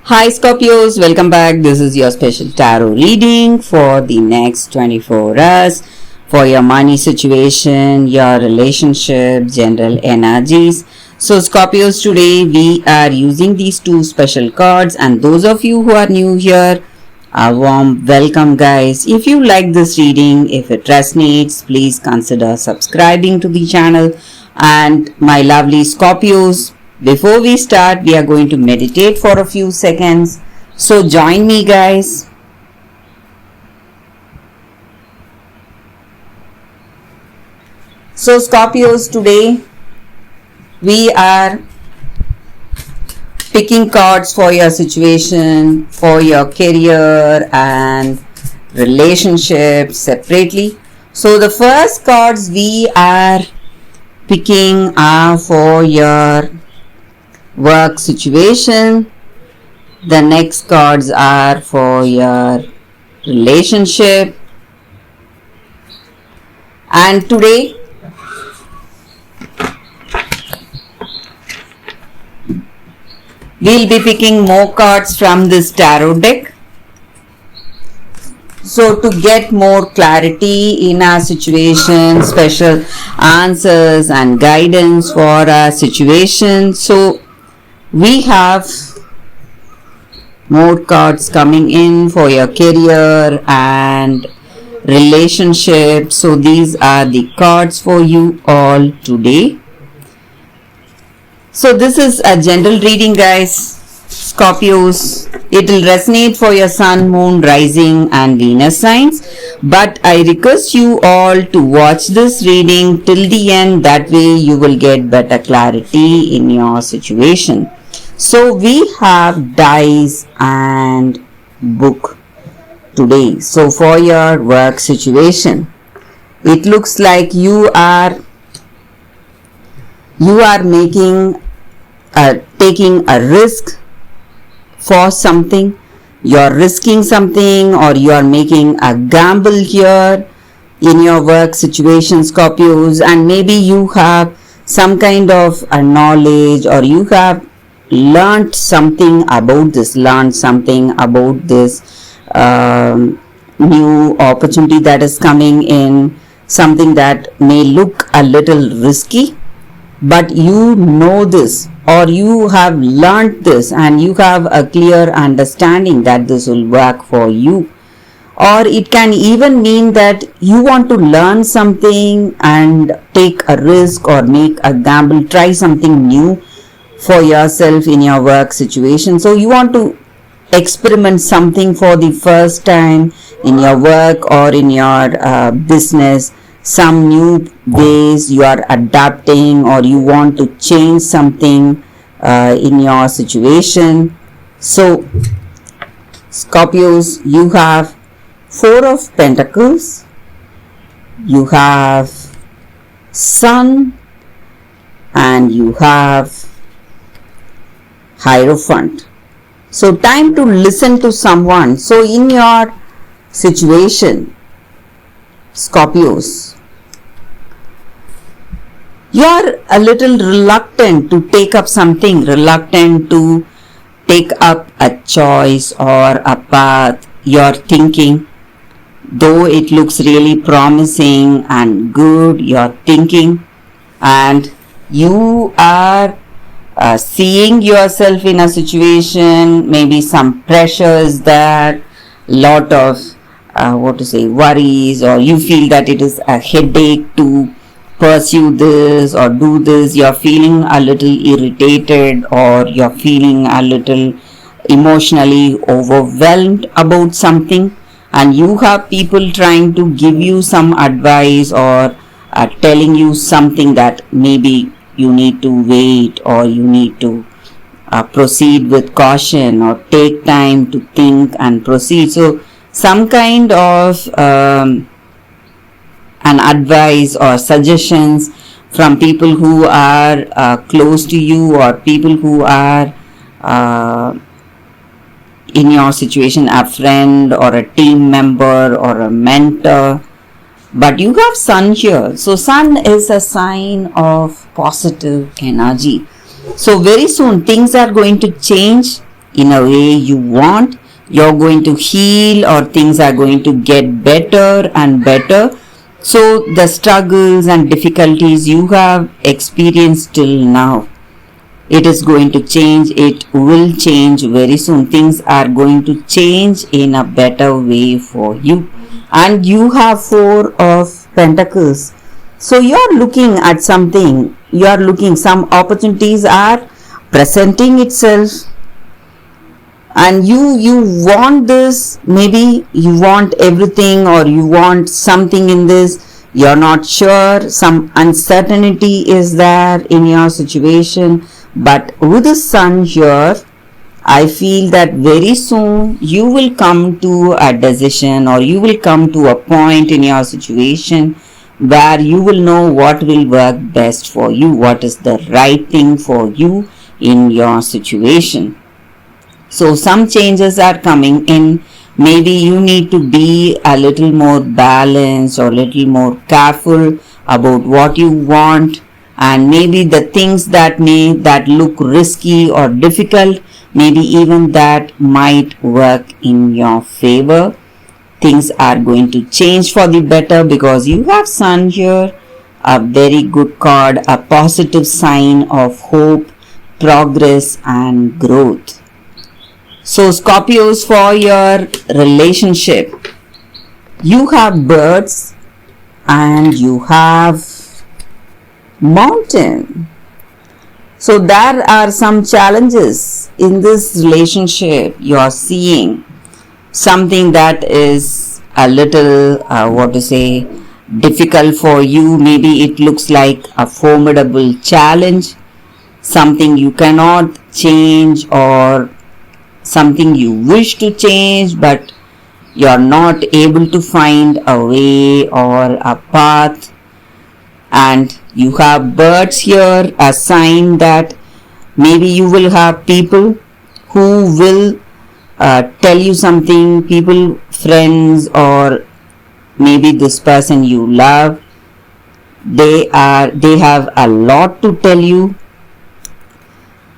Hi Scorpios, welcome back. This is your special tarot reading for the next 24 hours for your money situation, your relationship, general energies. So Scorpios, today we are using these two special cards, and those of you who are new here, a warm welcome guys. If you like this reading, if it resonates, please consider subscribing to the channel. And my lovely Scorpios, before we start, we are going to meditate for a few seconds. So join me guys. So Scorpios, today we are picking cards for your situation, for your career and relationships separately. So the first cards we are picking are for your work situation. The next cards are for your relationship, and today we'll be picking more cards from this tarot deck. So to get more clarity in our situation, special answers and guidance for our situation, so we have more cards coming in for your career and relationship. So these are the cards for you all today. So this is a general reading guys, Scorpios. It will resonate for your sun, moon, rising and Venus signs. But I request you all to watch this reading till the end. That way you will get better clarity in your situation. So we have dice and book today. So for your work situation, it looks like you are taking a risk for something. You're risking something, or you are making a gamble here in your work situation, Scorpios, and maybe you have some kind of a knowledge, or you have learned something about this new opportunity that is coming in, something that may look a little risky, but you know this, or you have learned this and you have a clear understanding that this will work for you. Or it can even mean that you want to learn something and take a risk or make a gamble, try something new for yourself in your work situation. So you want to experiment something for the first time in your work or in your business, some new ways you are adapting, or you want to change something in your situation. So Scorpios, you have Four of Pentacles, you have Sun, and you have Hierophant. So time to listen to someone. So in your situation, Scorpios, you're a little reluctant to take up something, reluctant to take up a choice or a path you're thinking. Though it looks really promising and good, you're thinking, and you are seeing yourself in a situation, maybe some pressures there, lot of worries, or you feel that it is a headache to pursue this or do this. You're feeling a little irritated, or you're feeling a little emotionally overwhelmed about something, and you have people trying to give you some advice or telling you something that maybe you need to wait, or you need to proceed with caution, or take time to think and proceed. So some kind of an advice or suggestions from people who are close to you, or people who are in your situation, a friend or a team member or a mentor. But you have Sun here. So Sun is a sign of positive energy. So very soon things are going to change in a way you want. You're going to heal, or things are going to get better and better. So the struggles and difficulties you have experienced till now, it is going to change. It will change very soon. Things are going to change in a better way for you. And you have Four of Pentacles. So you're looking at something. You're looking, some opportunities are presenting itself, and you want this. Maybe you want everything, or you want something in this. You're not sure. Some uncertainty is there in your situation. But with the Sun here, I feel that very soon you will come to a decision, or you will come to a point in your situation where you will know what will work best for you, what is the right thing for you in your situation. So some changes are coming in. Maybe you need to be a little more balanced, or little more careful about what you want. And maybe the things that look risky or difficult, maybe even that might work in your favor. Things are going to change for the better, because you have Sun here, a very good card, a positive sign of hope, progress and growth. So Scorpios, for your relationship, you have birds and you have mountain. So there are some challenges in this relationship. You are seeing something that is a little difficult for you. Maybe it looks like a formidable challenge, something you cannot change, or something you wish to change but you're not able to find a way or a path. And you have birds here, a sign that maybe you will have people who will tell you something, people, friends, or maybe this person you love. They have a lot to tell you.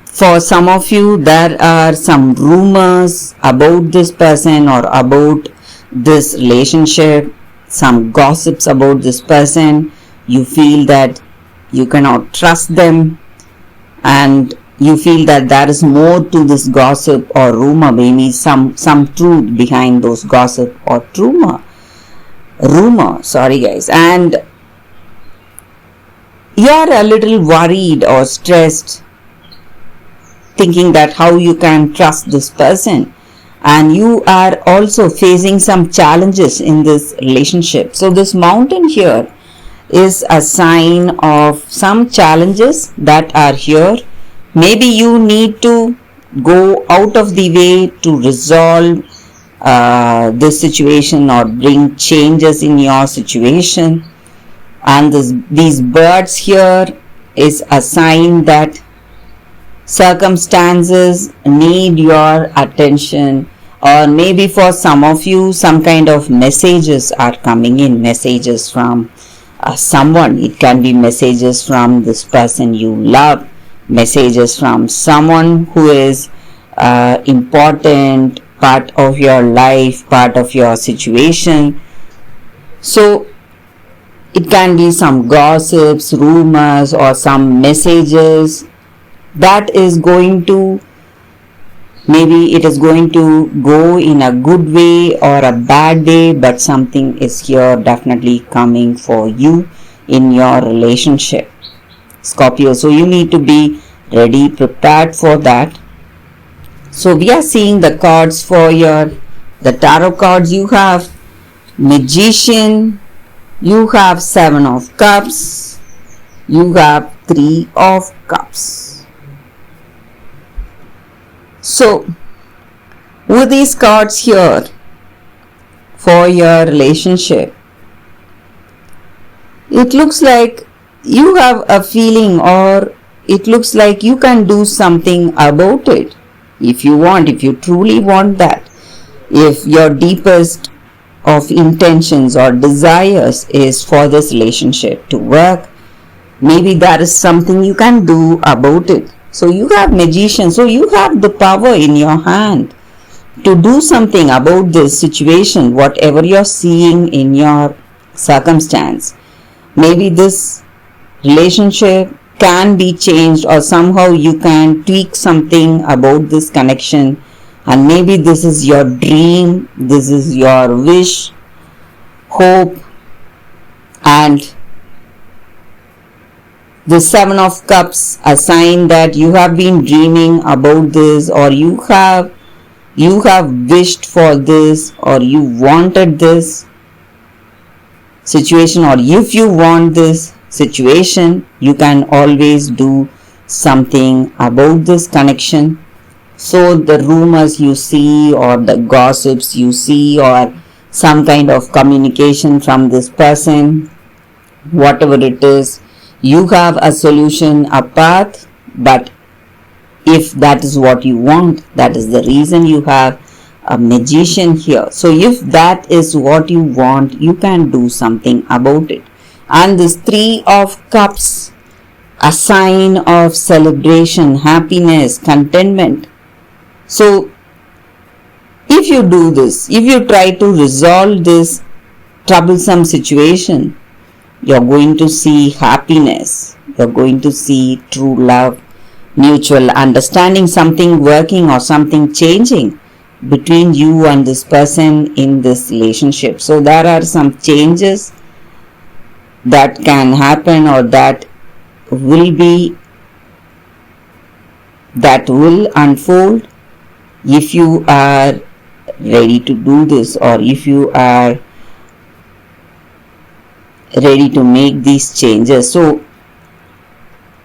For some of you, there are some rumors about this person or about this relationship, some gossips about this person. You feel that you cannot trust them, and you feel that there is more to this gossip or rumor, maybe some truth behind those gossip or rumor, sorry guys. And you are a little worried or stressed, thinking that how you can trust this person, and you are also facing some challenges in this relationship. So this mountain here is a sign of some challenges that are here. Maybe you need to go out of the way to resolve this situation or bring changes in your situation. And these birds here is a sign that circumstances need your attention, or maybe for some of you some kind of messages are coming in, messages from someone. It can be messages from this person you love, messages from someone who is important part of your life, part of your situation. So it can be some gossips, rumors, or some messages that is going to, maybe it is going to go in a good way or a bad way, but something is here definitely coming for you in your relationship, Scorpio. So you need to be ready, prepared for that. So we are seeing the cards for the tarot cards. You have Magician, you have Seven of Cups, you have Three of Cups. So with these cards here for your relationship, it looks like you have a feeling, or it looks like you can do something about it if you want, if you truly want that. If your deepest of intentions or desires is for this relationship to work, maybe that is something you can do about it. So you have magician. So you have the power in your hand to do something about this situation, whatever you're seeing in your circumstance. Maybe this relationship can be changed, or somehow you can tweak something about this connection, and maybe this is your dream, this is your wish, hope. And the Seven of Cups, a sign that you have been dreaming about this, or you have wished for this, or you wanted this situation, or if you want this situation, you can always do something about this connection. So the rumors you see, or the gossips you see, or some kind of communication from this person, whatever it is, you have a solution, a path. But if that is what you want, that is the reason you have a magician here. So if that is what you want, you can do something about it. And this Three of Cups, a sign of celebration, happiness, contentment. So if you do this, if you try to resolve this troublesome situation, you're going to see happiness, you're going to see true love, mutual understanding, something working or something changing between you and this person in this relationship. So there are some changes that can happen, or that will unfold if you are ready to do this, or if you are ready to make these changes. So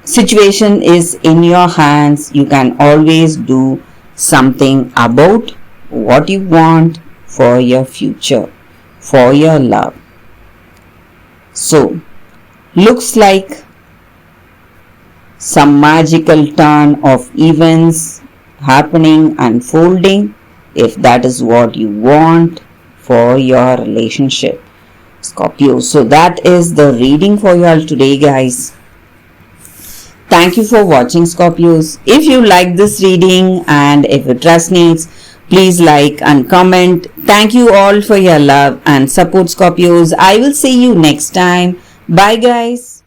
situation is in your hands. You can always do something about what you want for your future, for your love. So looks like some magical turn of events happening, unfolding, if that is what you want for your relationship, Scorpio. So that is the reading for you all today, guys. Thank you for watching, Scorpios. If you like this reading and if it resonates, please like and comment. Thank you all for your love and support, Scorpios. I will see you next time. Bye, guys.